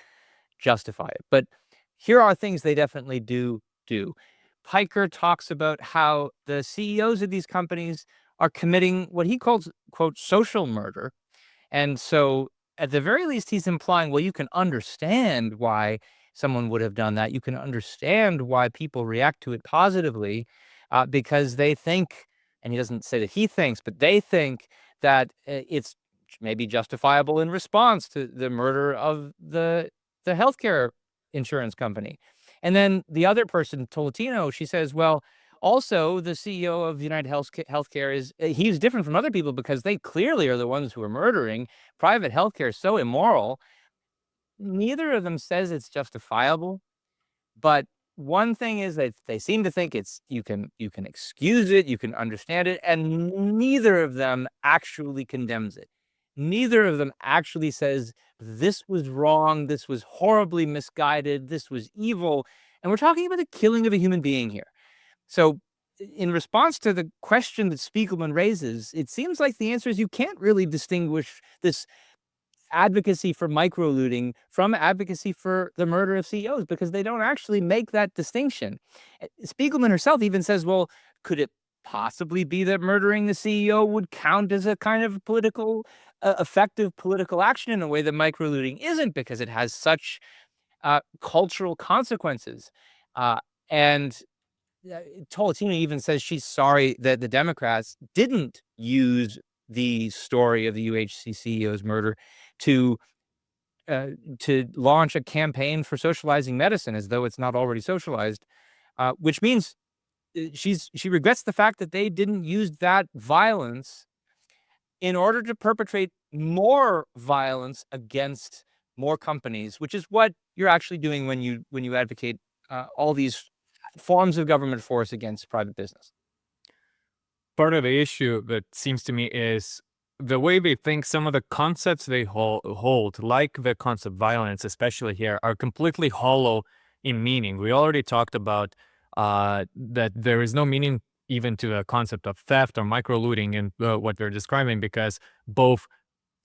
justify it. But here are things they definitely do. Piker talks about how the CEOs of these companies are committing what he calls, quote, social murder. And so at the very least, he's implying, well, you can understand why someone would have done that. You can understand why people react to it positively because they think, and he doesn't say that he thinks, but they think that it's maybe justifiable in response to the murder of the healthcare insurance company. And then the other person, Tolentino, she says, well, also the CEO of United Healthcare is he's different from other people because they clearly are the ones who are murdering. Private healthcare is so immoral. Neither of them says it's justifiable, but one thing is that they seem to think it's you can excuse it, you can understand it, and neither of them actually condemns it. Neither of them actually says this was wrong, this was horribly misguided, this was evil, and we're talking about the killing of a human being here. So in response to the question that Spiegelman raises, it seems like the answer is you can't really distinguish this advocacy for microlooting from advocacy for the murder of CEOs because they don't actually make that distinction. Spiegelman herself even says, well, could it possibly be that murdering the CEO would count as a kind of political, effective political action in a way that microlooting isn't because it has such cultural consequences? And Tolentino even says she's sorry that the Democrats didn't use the story of the UHC CEO's murder to launch a campaign for socializing medicine as though it's not already socialized, which means she regrets the fact that they didn't use that violence in order to perpetrate more violence against more companies, which is what you're actually doing when you advocate all these forms of government force against private business. Part of the issue that seems to me is the way they think some of the concepts they hold, like the concept violence, especially here, are completely hollow in meaning. We already talked about that there is no meaning even to the concept of theft or microlooting in what they're describing, because both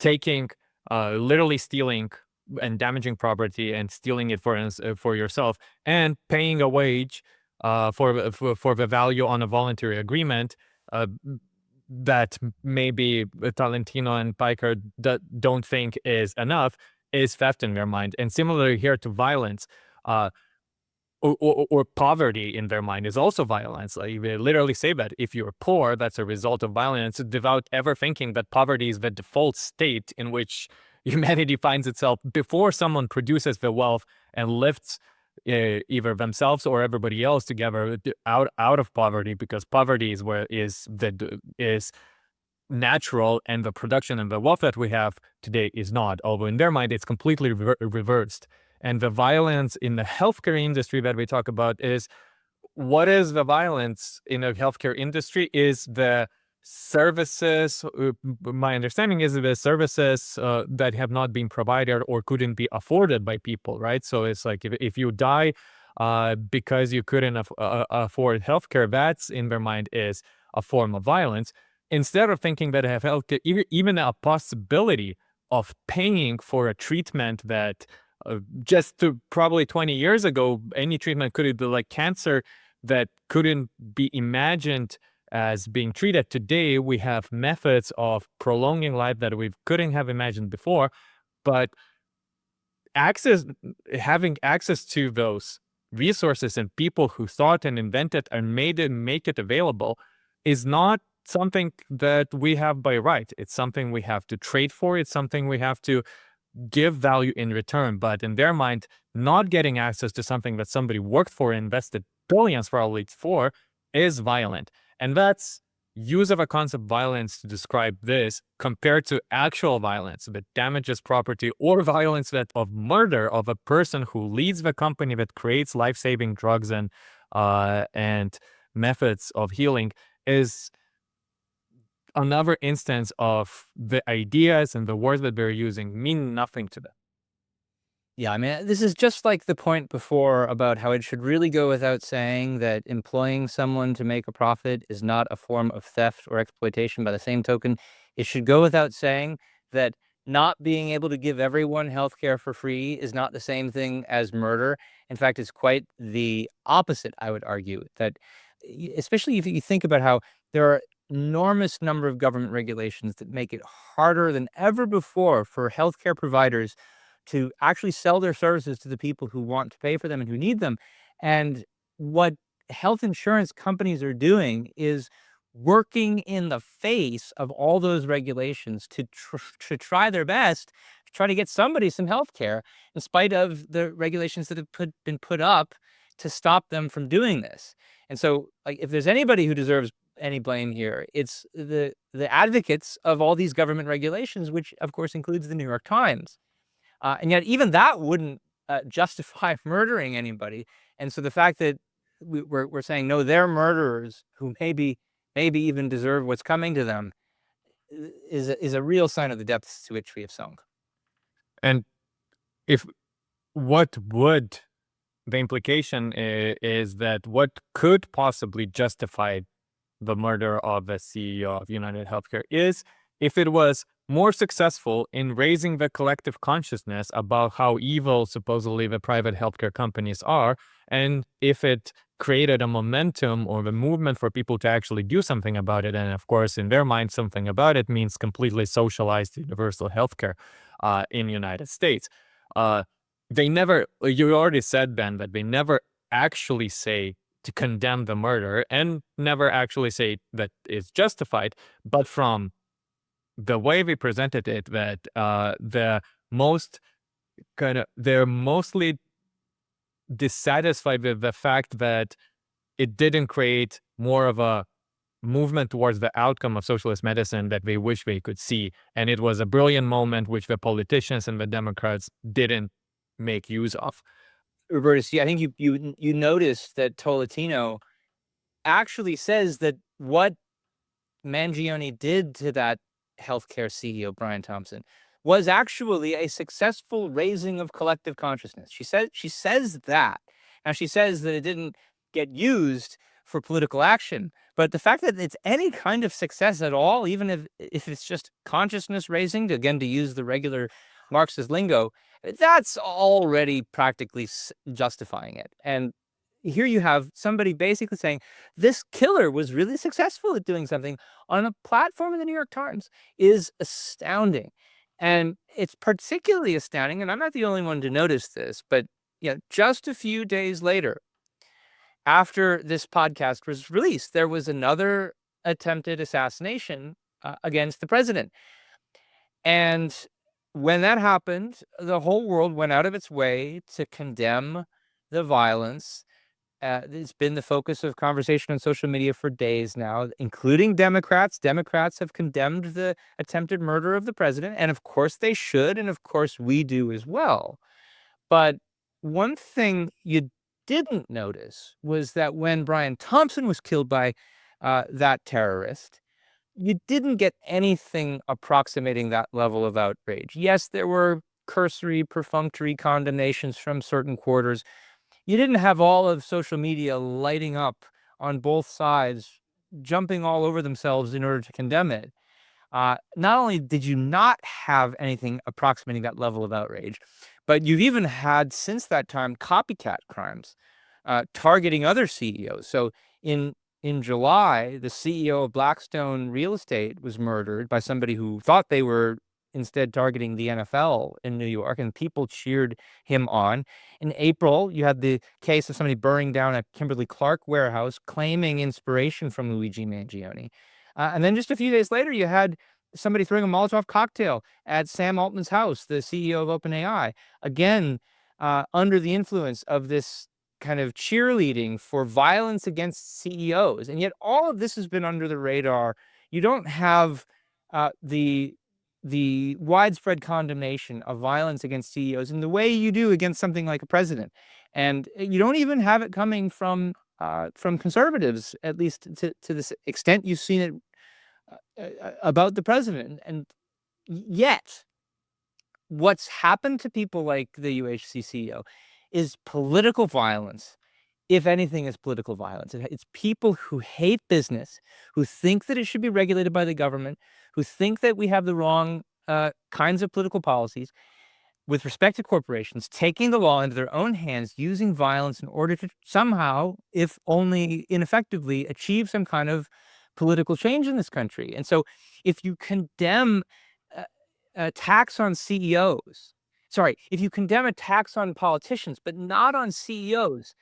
taking, literally stealing and damaging property and stealing it for yourself and paying a wage for the value on a voluntary agreement that maybe Tolentino and Piker don't think is enough is theft in their mind. And similarly here to violence, or poverty in their mind is also violence. Like they literally say that if you're poor, that's a result of violence, without ever thinking that poverty is the default state in which humanity finds itself before someone produces the wealth and lifts either themselves or everybody else together out of poverty, because poverty is natural, and the production and the wealth that we have today is not. Although in their mind, it's completely reversed. And the violence in the healthcare industry that we talk about is, what is the violence in the healthcare industry is the services. My understanding is the services that have not been provided or couldn't be afforded by people, right? So it's like if you die because you couldn't afford healthcare, that's in their mind is a form of violence. Instead of thinking that have healthcare, even a possibility of paying for a treatment that just to probably 20 years ago, any treatment could be like cancer that couldn't be imagined as being treated. Today, we have methods of prolonging life that we couldn't have imagined before, but having access to those resources and people who thought and invented and make it available is not something that we have by right. It's something we have to trade for. It's something we have to give value in return. But in their mind, not getting access to something that somebody worked for and invested billions probably for is violent. And that's use of a concept violence to describe this compared to actual violence that damages property, or violence that of murder of a person who leads the company that creates life-saving drugs and methods of healing, is another instance of the ideas and the words that they're using mean nothing to them. Yeah, I mean, this is just like the point before about how it should really go without saying that employing someone to make a profit is not a form of theft or exploitation. By the same token, it should go without saying that not being able to give everyone healthcare for free is not the same thing as murder. In fact, it's quite the opposite, I would argue, that especially if you think about how there are enormous number of government regulations that make it harder than ever before for healthcare providers to actually sell their services to the people who want to pay for them and who need them. And what health insurance companies are doing is working in the face of all those regulations to try their best to try to get somebody some health care in spite of the regulations that have been put up to stop them from doing this. And so, like, if there's anybody who deserves any blame here, it's the advocates of all these government regulations, which of course includes the New York Times. And yet even that wouldn't justify murdering anybody. And so the fact that we're saying, no, they're murderers who maybe even deserve what's coming to them is a real sign of the depths to which we have sunk. And if what would the implication is that what could possibly justify the murder of the CEO of United Healthcare is if it was more successful in raising the collective consciousness about how evil supposedly the private healthcare companies are, and if it created a momentum or the movement for people to actually do something about it. And of course, in their mind, something about it means completely socialized universal healthcare in the United States. They never, you already said, Ben, that they never actually say to condemn the murder and never actually say that it's justified, but from the way we presented it, that they're mostly dissatisfied with the fact that it didn't create more of a movement towards the outcome of socialist medicine that they wish they could see. And it was a brilliant moment which the politicians and the Democrats didn't make use of. Robertas, I think you noticed that Tolentino actually says that what Mangione did to that healthcare CEO, Brian Thompson, was actually a successful raising of collective consciousness. She says that. Now, she says that it didn't get used for political action, but the fact that it's any kind of success at all, even if it's just consciousness raising, again, to use the regular Marxist lingo, that's already practically justifying it. And here you have somebody basically saying this killer was really successful at doing something on a platform in the New York Times is astounding. And it's particularly astounding, and I'm not the only one to notice this, but just a few days later, after this podcast was released, there was another attempted assassination against the president. And when that happened, the whole world went out of its way to condemn the violence. It's been the focus of conversation on social media for days now, including Democrats. Democrats have condemned the attempted murder of the president, and of course they should, and of course we do as well. But one thing you didn't notice was that when Brian Thompson was killed by that terrorist, you didn't get anything approximating that level of outrage. Yes, there were cursory, perfunctory condemnations from certain quarters. You didn't have all of social media lighting up on both sides, jumping all over themselves in order to condemn it. Not only did you not have anything approximating that level of outrage, but you've even had, since that time, copycat crimes targeting other CEOs. So in July, the CEO of Blackstone Real Estate was murdered by somebody who thought they were instead targeting the NFL in New York, and people cheered him on. In April, you had the case of somebody burning down a Kimberly-Clark warehouse, claiming inspiration from Luigi Mangione. And then just a few days later, you had somebody throwing a Molotov cocktail at Sam Altman's house, the CEO of OpenAI, again, under the influence of this kind of cheerleading for violence against CEOs. And yet all of this has been under the radar. You don't have the widespread condemnation of violence against CEOs in the way you do against something like a president. And you don't even have it coming from conservatives, at least to this extent. You've seen it about the president. And yet, what's happened to people like the UHC CEO is political violence. If anything, is political violence. It's people who hate business, who think that it should be regulated by the government, who think that we have the wrong kinds of political policies with respect to corporations, taking the law into their own hands, using violence in order to somehow, if only ineffectively, achieve some kind of political change in this country. And so if you condemn a tax on CEOs, if you condemn a tax on politicians, but not on CEOs,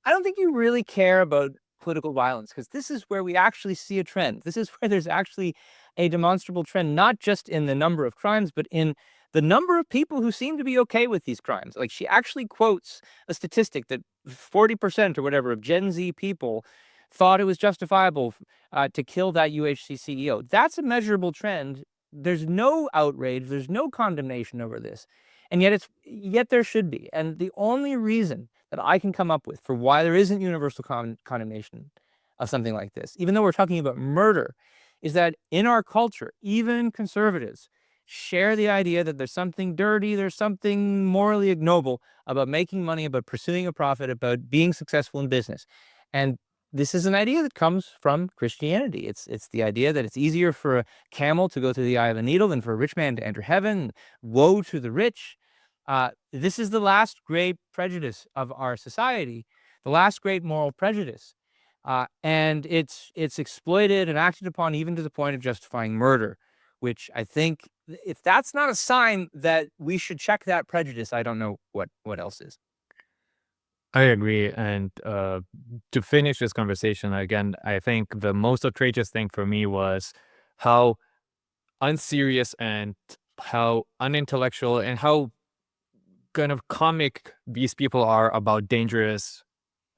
I don't think you really care about political violence, because this is where we actually see a trend. This is where there's actually a demonstrable trend, not just in the number of crimes, but in the number of people who seem to be okay with these crimes. Like, she actually quotes a statistic that 40% or whatever of Gen Z people thought it was justifiable to kill that UHC CEO. That's a measurable trend. There's no outrage. There's no condemnation over this. And yet there should be. And the only reason that I can come up with for why there isn't universal condemnation of something like this, even though we're talking about murder, is that in our culture, even conservatives share the idea that there's something dirty, there's something morally ignoble about making money, about pursuing a profit, about being successful in business. And this is an idea that comes from Christianity. It's the idea that it's easier for a camel to go through the eye of a needle than for a rich man to enter heaven. Woe to the rich. This is the last great prejudice of our society, the last great moral prejudice. And it's exploited and acted upon even to the point of justifying murder, which I think, if that's not a sign that we should check that prejudice, I don't know what else is. I agree. And to finish this conversation, again, I think the most outrageous thing for me was how unserious and how unintellectual and how kind of comic these people are about dangerous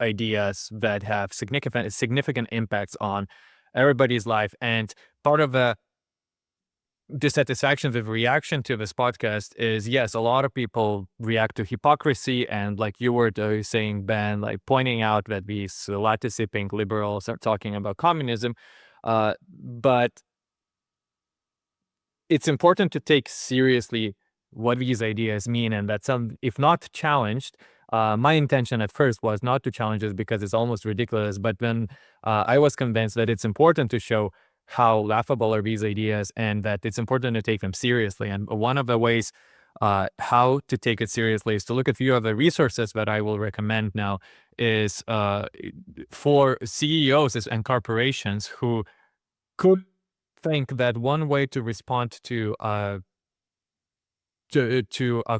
ideas that have significant impacts on everybody's life. And part of the dissatisfaction with reaction to this podcast is, yes, a lot of people react to hypocrisy, and like you were saying, Ben, like pointing out that these latte-sipping liberals are talking about communism, but it's important to take seriously what these ideas mean, and that some, if not challenged, my intention at first was not to challenge it because it's almost ridiculous, but then I was convinced that it's important to show how laughable are these ideas and that it's important to take them seriously. And one of the ways how to take it seriously is to look at a few of the resources that I will recommend now is for CEOs and corporations who could think that one way to respond to a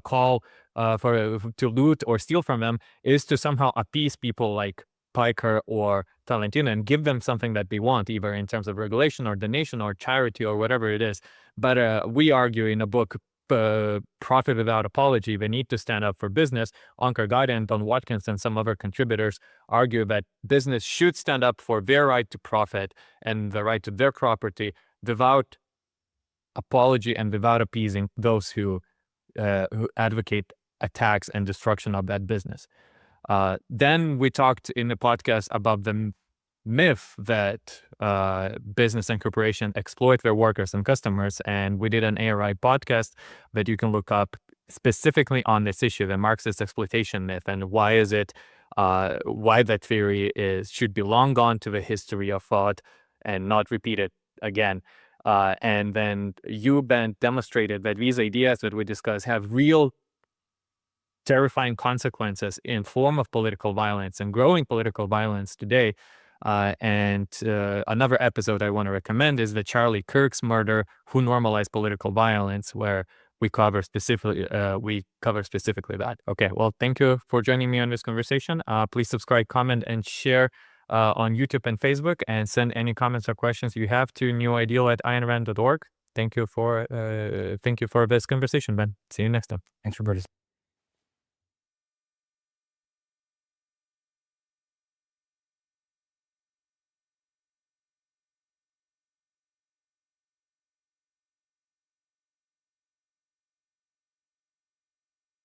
call to loot or steal from them is to somehow appease people like Piker or Talentino and give them something that they want, either in terms of regulation or donation or charity or whatever it is. But we argue in a book, Profit Without Apology, they need to stand up for business. Onkar Gaida and Don Watkins and some other contributors argue that business should stand up for their right to profit and the right to their property without apology and without appeasing those who advocate attacks and destruction of that business. Then we talked in the podcast about the myth that business and corporation exploit their workers and customers, and we did an ARI podcast that you can look up specifically on this issue, the Marxist exploitation myth, and why is it, why that theory should be long gone to the history of thought and not repeated again. And then you, Ben, demonstrated that these ideas that we discuss have real terrifying consequences in form of political violence and growing political violence today. And another episode I want to recommend is the Charlie Kirk's murder, Who Normalized Political Violence, where we cover specifically that. Okay, well, thank you for joining me on this conversation. Please subscribe, comment, and share on YouTube and Facebook, and send any comments or questions you have to newideal@aynrand.org. Thank you for this conversation, Ben. See you next time. Thanks, Robertas.